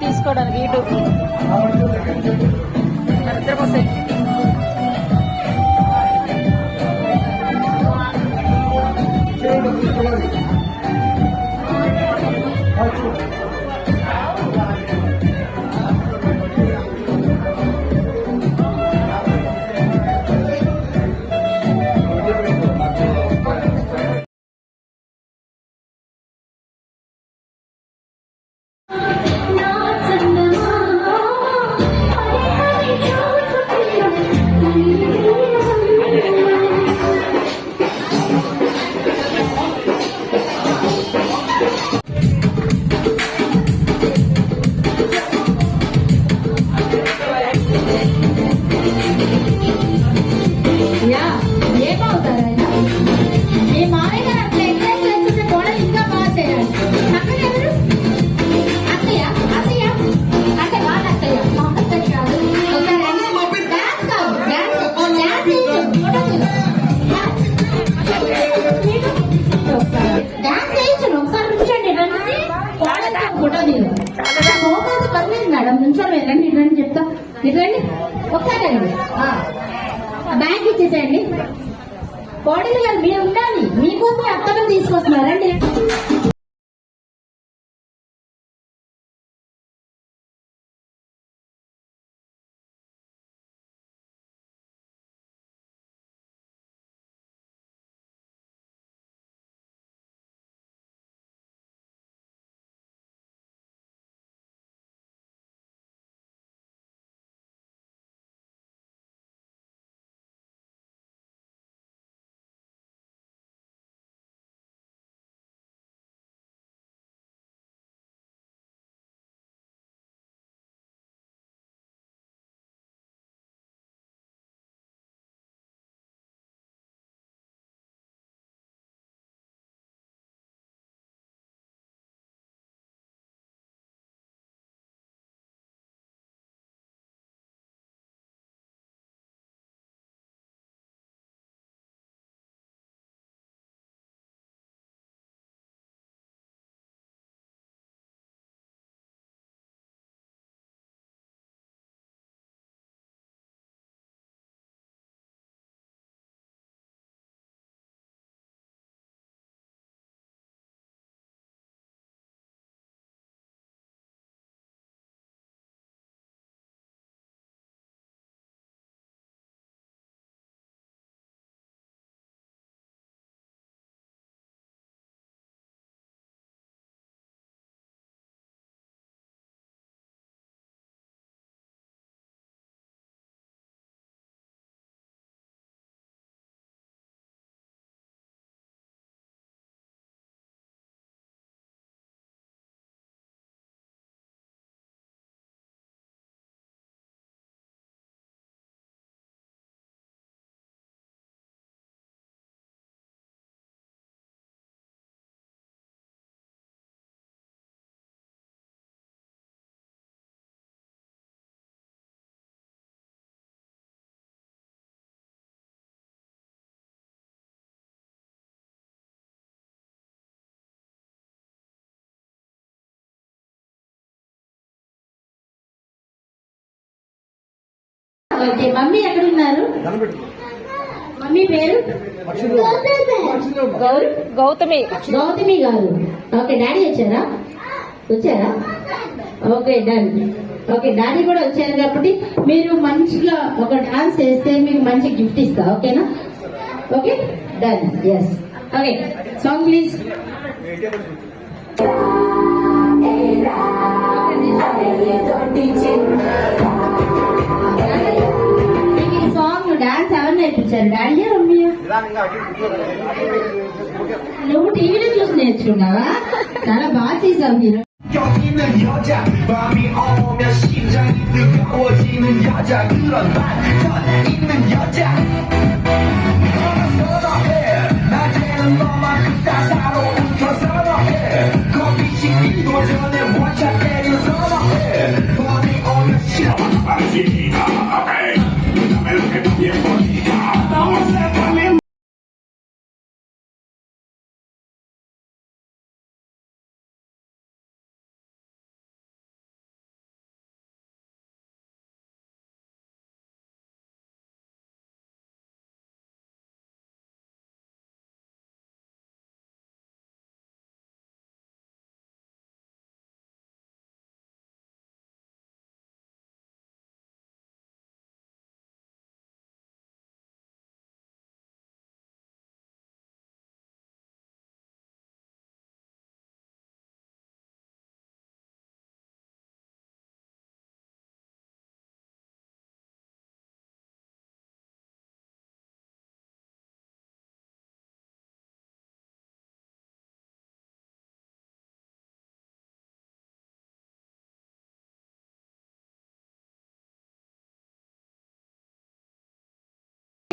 తీసుకోవడానికి యూట్యూబ్ ఇద్దరు వస్తాయి. మేడం నుంచోని వెళ్ళండి, ఇటు చెప్తా, ఇటు రండి ఒకసారి రండి. బ్యాంక్ ఇచ్చేసేయండి. కోడలి గారు మీరు ఉండాలి, మీకోసం అత్తగా తీసుకొస్తున్నారండి. మమ్మీ ఎక్కడున్నారు? మమ్మీ పేరు గౌతమి గౌతమి గారు. ఓకే, డాడీ వచ్చారా? Okay, done. ఓకే, డాడీ కూడా వచ్చారు కాబట్టి మీరు మంచిగా ఒక డాన్స్ చేస్తే మీకు మంచి గిఫ్ట్ ఇస్తా. ఓకేనా? Okay, done. Yes. Okay, song please. Song dance ఎవరు నేర్పించారు? డాడీ మమ్మీయా? నువ్వు టీవీలో చూసి నేర్చుకున్నావా? చాలా బాగా చేసావు మీరు.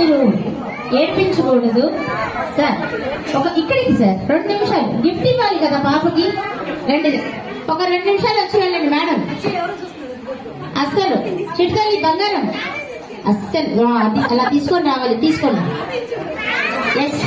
మీరు ఏడ్పించకూడదు సార్. ఇక్కడికి సార్ 2 నిమిషాలు గిఫ్ట్ ఇవ్వాలి కదా పాపకి. ఒక 2 నిమిషాలు వచ్చి వెళ్ళండి మేడం. అస్సలు చిట్కల్లి బంగారం అస్సలు అది అలా తీసుకొని రావాలి. తీసుకోండి. ఎస్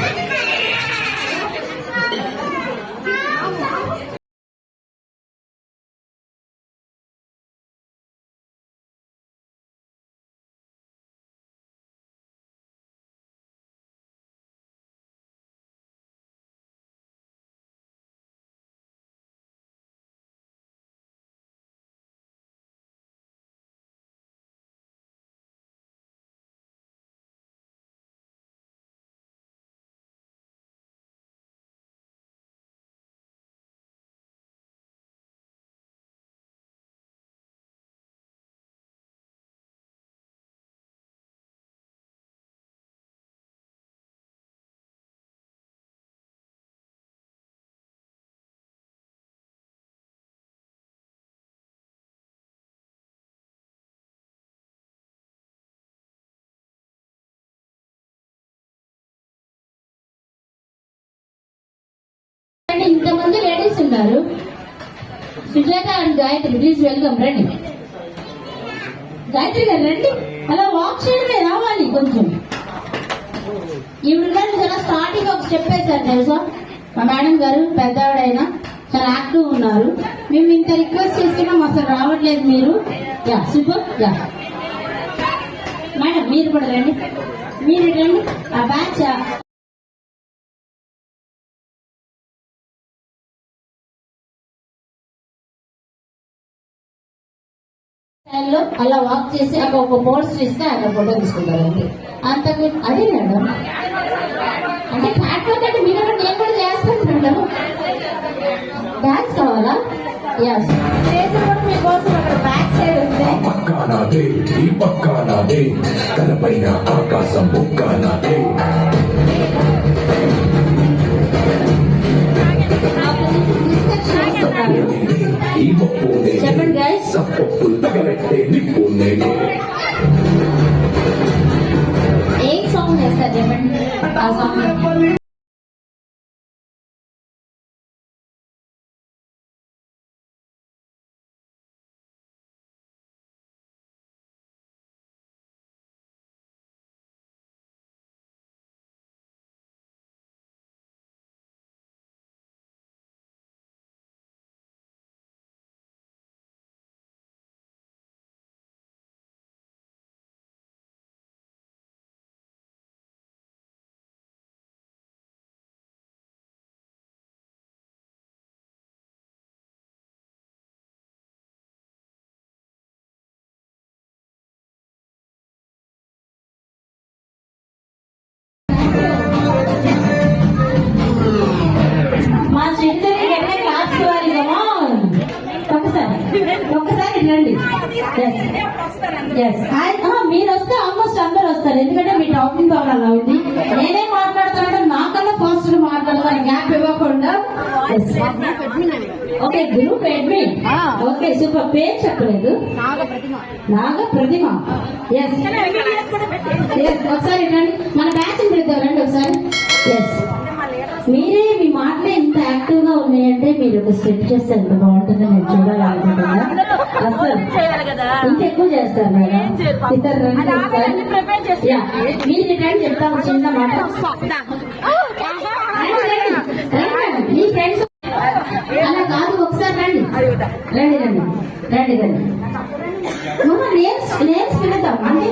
ఇంతమంది లేడీస్ ఉన్నారు. Sujatha and Gayatri please welcome. రండి గాయత్రి గారు రండి. అలా వాక్ చేయడమే రావాలి కొంచెం. ఈవిడ గారు చాలా స్టార్టింగ్ ఒక స్టెప్ వేశారు తెలుసా. మా మేడం గారు పెద్దవాడైనా చాలా యాక్టివ్ ఉన్నారు. మేము ఇంత రిక్వెస్ట్ చేస్తున్నాం అసలు రావట్లేదు మీరు. Yeah super. యా మేడం మీరు కూడా రండి. మీరు రండి. ఆ బ్యాచ్ అలా వాక్ చేసి అక్కడ ఒక పోస్టర్ ఇస్తే అక్కడ ఫోటో తీసుకుంటారు అంతే. అంతకు అదే మేడం అంటే ఫ్యాట్ వర్క్ అంటే మీరు నేను కూడా చేస్తాను మేడం. బ్యాగ్స్ కావాలా? ఎస్ కూడా మీకోసం అక్కడ బ్యాక్ సైడ్ ఉంది. పక్కానాదే ఈ పక్కానాదే తలపైన ఆకాశం బుక్కానాదే. చెప్పండి గైస్. ఏం సాంగ్ వేస్తారు చెప్పండి. ఆ సాంగ్ మా చిన్నది ఎక్కడ క్లాస్ వారి ఒకసారి రండి. మీరు వస్తే ఆల్మోస్ట్ అందరు వస్తారు. ఎందుకంటే మీ టాకింగ్ పవర్ అలా ఉంది. నేనే మాట్లాడుతానంటే నాకన్నా ఫాస్ట్ గా మాట్లాడతాను గ్యాప్ ఇవ్వకుండా. Okay group admin. Okay super. పేరు చెప్పలేదు. నాగ ప్రతిమ. ఎస్ ఒకసారి రండి. మన బ్యాచ్ పిలుద్దాం రండి ఒకసారి. ఎస్ మీరే మీ మాటలే ఇంత యాక్టివ్ గా ఉన్నాయంటే మీరు ఒక స్టెప్ చేస్తే ఎంత బాగుంటుందో నేను చూడాలనుకుంటున్నా. అసలు ఇంకెక్కువ చేస్తారు మేడం. ఇద్దరు మీరు రండి చెప్తాము చిన్న మాట. మీ ఫ్రెండ్స్ అలా కాదు ఒకసారి రండి రండి రండి రండి రండి. నేమ్స్ పిలుద్దాం. అంటే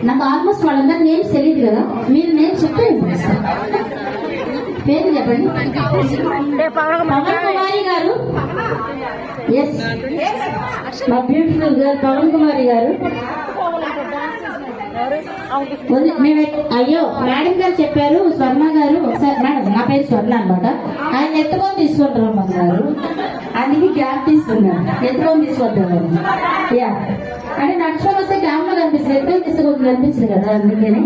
నాకు ఆల్మోస్ట్ వాళ్ళందరూ నేమ్స్ తెలియదు కదా. మీరు నేమ్స్ చెప్తే పేరు చెప్పండి. పవన్ కుమారి గారు. ఎస్ మా బ్యూటిఫుల్ గర్ల్ పవన్ కుమారి గారు. అయ్యో మేడం గారు చెప్పారు స్వర్ణ గారు. ఒకసారి మేడం నా పేరు స్వర్ణ అనమాట. ఆయన ఎత్తుకొని తీసుకుంటారు అమ్మ గారు. అందుకే గ్యాప్ తీసుకున్నాను. ఎత్తుకొని తీసుకుంటారు. యా అంటే నడుచుకొని వస్తే గ్యాప్ లో కనిపిస్తుంది. ఎత్తుకొని తీసుకొని కనిపిస్తుంది కదా అందుకని.